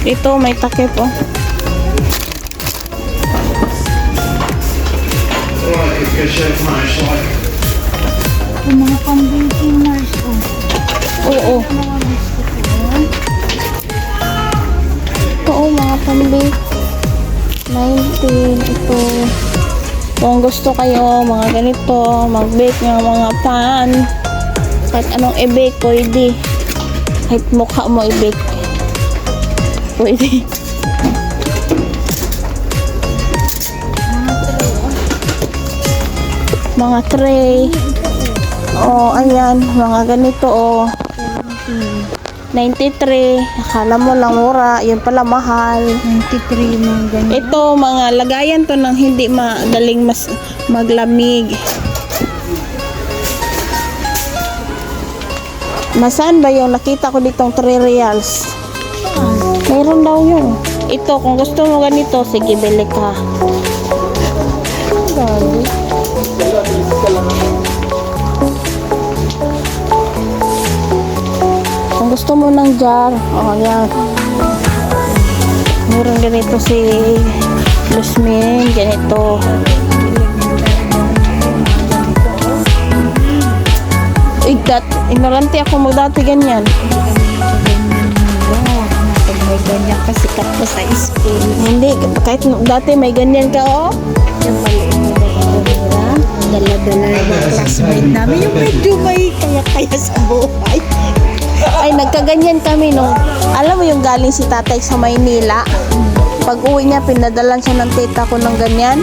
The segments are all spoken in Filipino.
Ito, may takip, oh. Yung mga pang-baking Mars, oh. Oo. Ito, oh, mga pambake. 19. Ito. Kung gusto kayo, mga ganito, mag-bake ng mga pan. Kahit anong i-bake, pwede. Kahit mukha mo i-bake. Pwede. Mga tray. Oh, ayan. Mga ganito, oh. 93. Akala mo lang mura. Yun pala mahal. 93 mga ganyan. Ito, mga lagayan to ng hindi madaling mas maglamig. Masaan ba yung nakita ko ditong 3 reals? Meron daw yun. Ito, kung gusto mo ganito, sige, bili ka. Kung gusto mo ng jar, oh, yan. Meron ganito si Lusmin, ganito. Ignorante ako mo dati ganyan. Pag may ganyan ka, sikat mo sa school. Hindi, kahit dati may ganyan ka, oh. Yung maliit mo na ito, diba? Dala-dala yung mga classmate namin. Yung medyo may kaya-kaya sa buhay. Ay, nagkaganyan kami nung, alam mo yung galing si tatay sa Maynila. Pag uwi niya, pinadalan siya ng tita ko ng ganyan.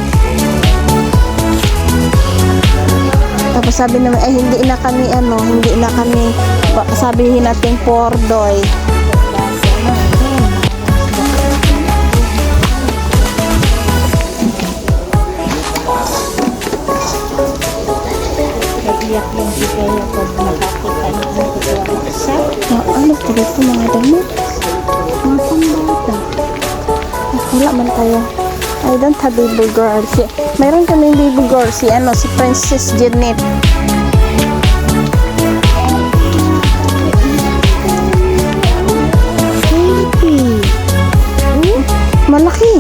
Tapos sabi naman, ay hindi na kami, sabihin natin pordoy. Nag-iyak lang si Kaya pag nakakita ng kutuwa siya. Ano po dito mga damit? Mga pambata. Wala man tayo. I don't have baby girl. Mayroon kaming baby girl, si Princess Janet. Baby. Malaki.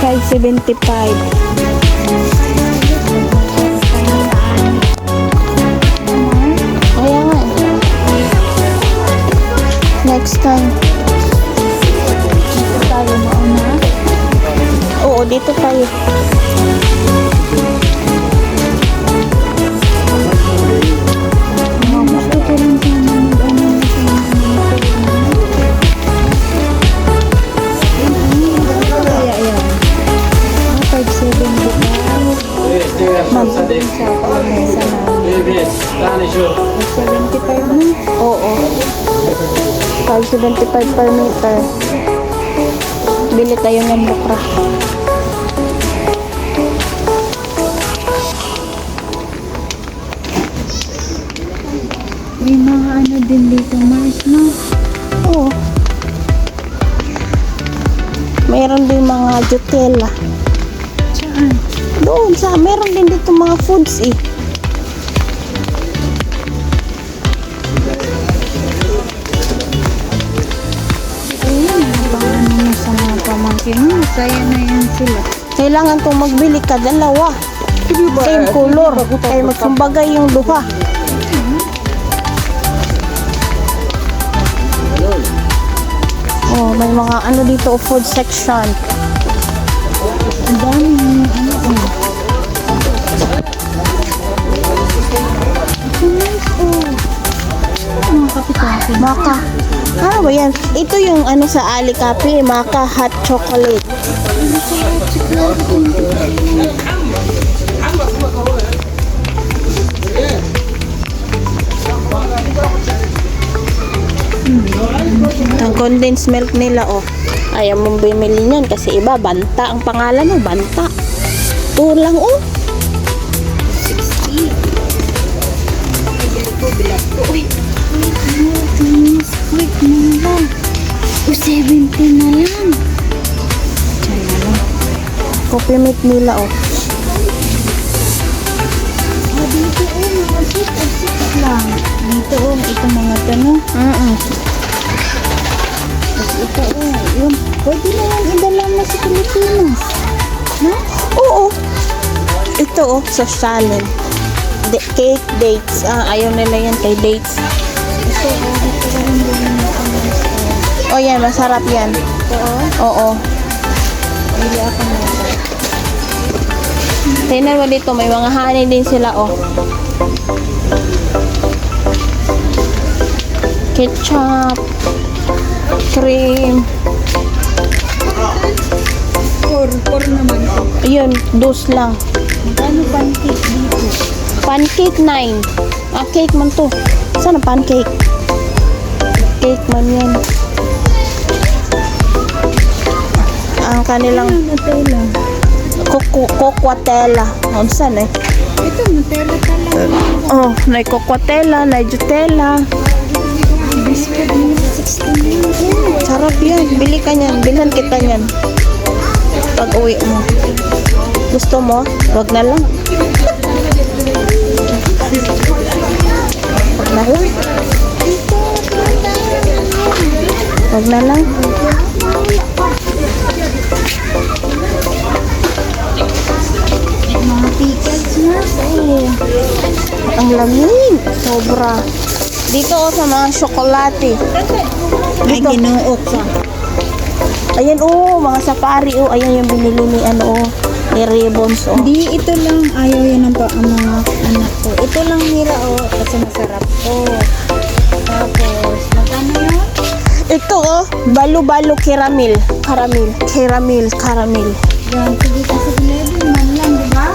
$5.75. Kaya nga. Next time. Tayo mauna. Oo, dito tayo. Gusto ko rin sana mag-ano kaya yan. 575. Mag-sabi sa pamesa namin. 75 na. Oo. $5.75 per meter. Bili tayo ng bukra. May mga ano din dito, Mars, no? Oo. Mayroon din mga jutela. Saan? Doon sa, meron din dito mga foods eh. Ayun, baka ano mo sa mga pamangkin mo. Saya na yan sila. Kailangan kong magbili ka dalawa. Same color. Kaya magkumbagay yung duha. Oh, may mga ano dito, food section. Ang dami ng ano. Nice, oh. Mga kape-kape. Maka. Ano ba yan? Ito yung ano sa Ali Cafe, Maka hot chocolate. Ang condensed milk nila, oh. Ayaw mong bumili niyan kasi iba, Banta. Ang pangalan mo, Banta. Ito lang, oh. 60. Uy, quick na lang. 70 na lang. Diyan na lang. Coffee mate nila, oh. Dito, mga sit lang. Dito, itong mga no? Mm-mm. Tapos ito, yun. Pwede na yan, idala mo sa Pilipinas. No? Oo. Ito sosyalin. Cake dates. Ayaw nila yan kay dates. Ito, dito ka rin din mo kami. O yan, masarap yan. Ito, Oo. bili ako na ito. Tingnan mo dito, may mga honey din sila, Ketchup, cream. Four naman ito. Ayun, dos lang. Magkano pancake dito? Pancake 9. Cake man to. Saan ang pancake? Cake man yan. Ang kanilang Nutella. cocoatella. Saan eh? Ito, Nutella talaga. Oh, may cocoatella, may jutella. Biscuit mo, 16 Sarap yan. Bili ka niyan. Bilhan kita niyan. Pag uwi mo. Gusto mo? Wag na lang. Wag na lang. Wag na lang. Mga pickles na. Ang lamig. Sobra. Dito sa mga tsokolate. Ay, Dito. ginuok ka. Ayan mga safari ayan yung binili ni ni Ribbons Hindi, ito lang. Ayaw yan ng ang mga anak ko. Ito lang nila, kasi masarap to. Tapos, magkano yun? Ito balo-balo caramel. Caramel. Yan, sige ka sa 11 man lang, di ba?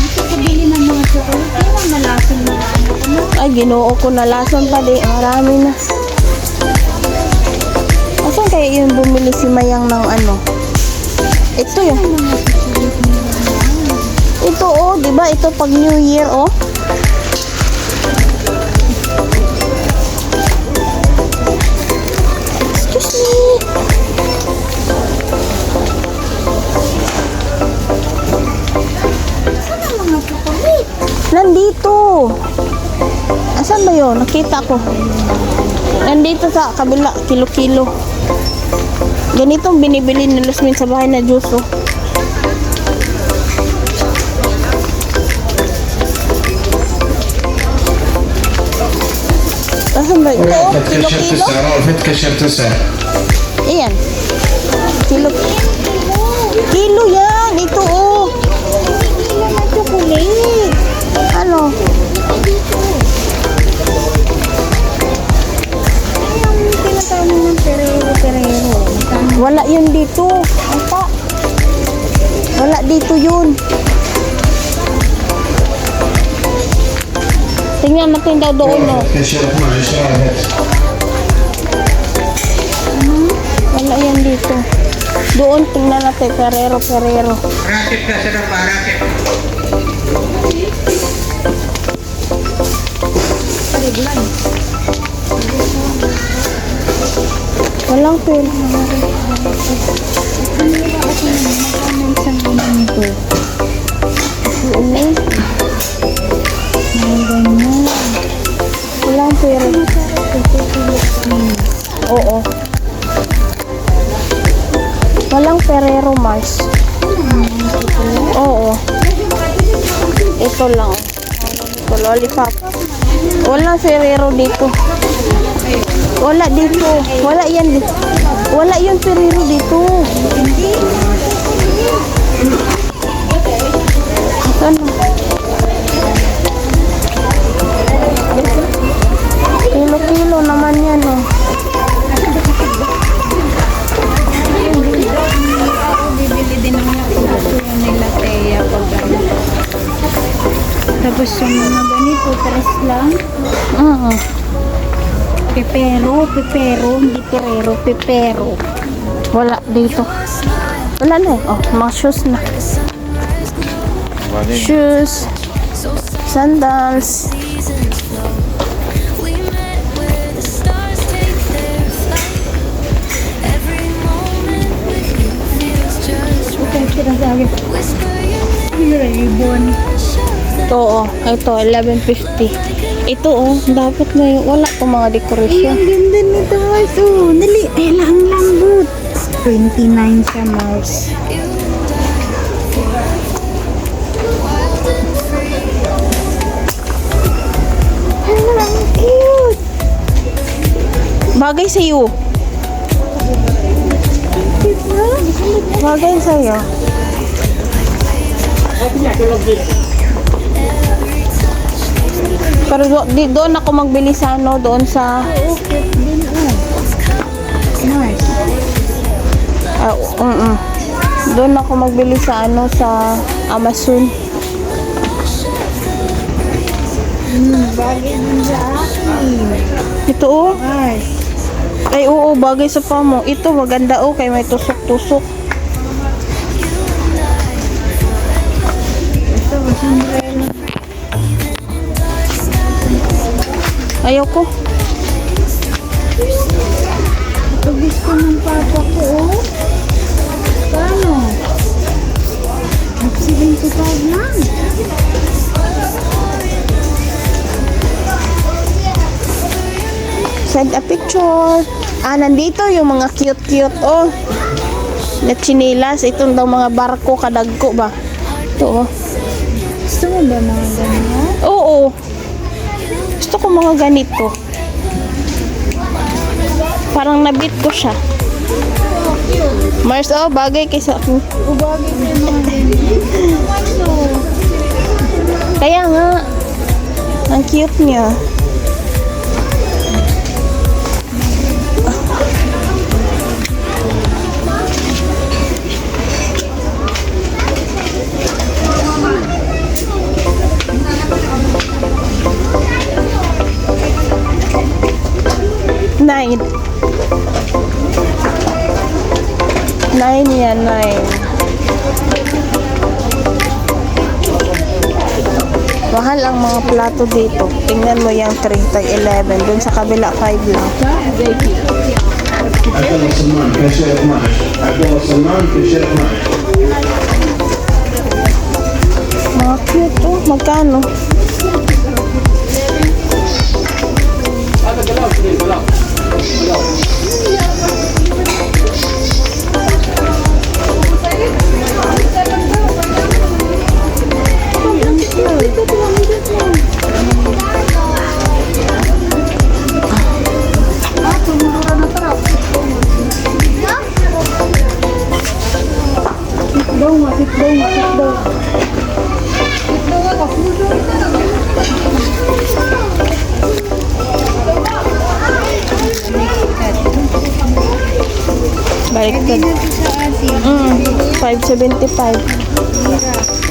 Dito ko bili ng mga chocolate. Kaya lang nalasan mga ano ko na. Ay, ginoo ko na lason pa di. Marami na. Asan kaya yung bumili si Mayang ng Ito yun. Mga chocolate nila na. Ito di ba? Ito pag New Year Excuse me. Saan ang mga chocolate? Nandito. Asan ba yun? Nakita ko. Nandito sa kabila, kilo-kilo. Ganitong binibili ni Lusmin sa bahay na juice Asan ba ito? Kilo-kilo? رأفت كشف تسع Ayan. Kilo yan. Ito Sila na chocolate. Ano? Ay, ang tinatawag mo ng Ferrero. Magkano? Wala yun dito. Apa? Wala dito yun. Tingnan natin daw doon كشف 12 رأفت Wala yan dito. Doon tingnan natin. Ferrero. راتب كسر راتب Pariglan. Walang pin. Ano ba ako naman? Magkano isang ganyan ito? Ano? May ganyan. Walang pera. Oo. Walang Ferrero Mars. Oo. Ito lang. Ito, lollipop. Walang Ferrero dito. Wala dito. Wala yan dito. Wala yung Ferrero dito. Ano? Kilo-kilo naman yan Bibili din ng mga plato yan nila Teya pag Tapos yung mga ganito, tres lang. Pepero, hindi pepero. Wala dito. Wala na mga shoes na. Shoes. Sandals. We met where the stars take their flight. Every moment with you feels just right. Okay, sinasabi. Whisper your name Ribbon. and shove that Ito, ito, 11.50. Ito oh, dapat may wala pang mga Ay, dekorasyon. ang ganda nito, Mars. Oh, dali. Ay, lang lambot. 29 siya, Mars. Hello, ang cute. Bagay sa iyo. Cute na. Bagay sa iyo. Pero doon ako magbili sa ano, doon sa Oo, cute din, oh. Mars. doon ako magbili sa ano, sa Amazon. Bagay din sa akin. Ito oh. Mars. Ay oo, bagay sa pa mo. Ito maganda oh, kay may tusok-tusok. Ito, umbrella. Ayaw ko. Ito gusto ng papa ko, oh. Paano? Nag-75 lang. Send a picture. Nandito yung mga cute-cute oh. Na chinilas. Itong daw mga barko kadagko ba? Ito oh. Gusto mo ba mga ganyan? Oo. Gusto ko mga ganito. Parang nabit ko siya. Mars, oh, bagay kay sa akin. Ubagay mo yung mga ganyan. Ano? Kaya nga, ang cute niya. Nine. Nine yan, 9. Mahal ang mga plato dito. Tingnan mo yung 3 tag 11. Dun sa kabila 5 lang. عدل سلمان كاشير 12 عدل سلمان كاشير 12 Mga cute oh. Magkano? Balik Hindi na ito sa atin. 575.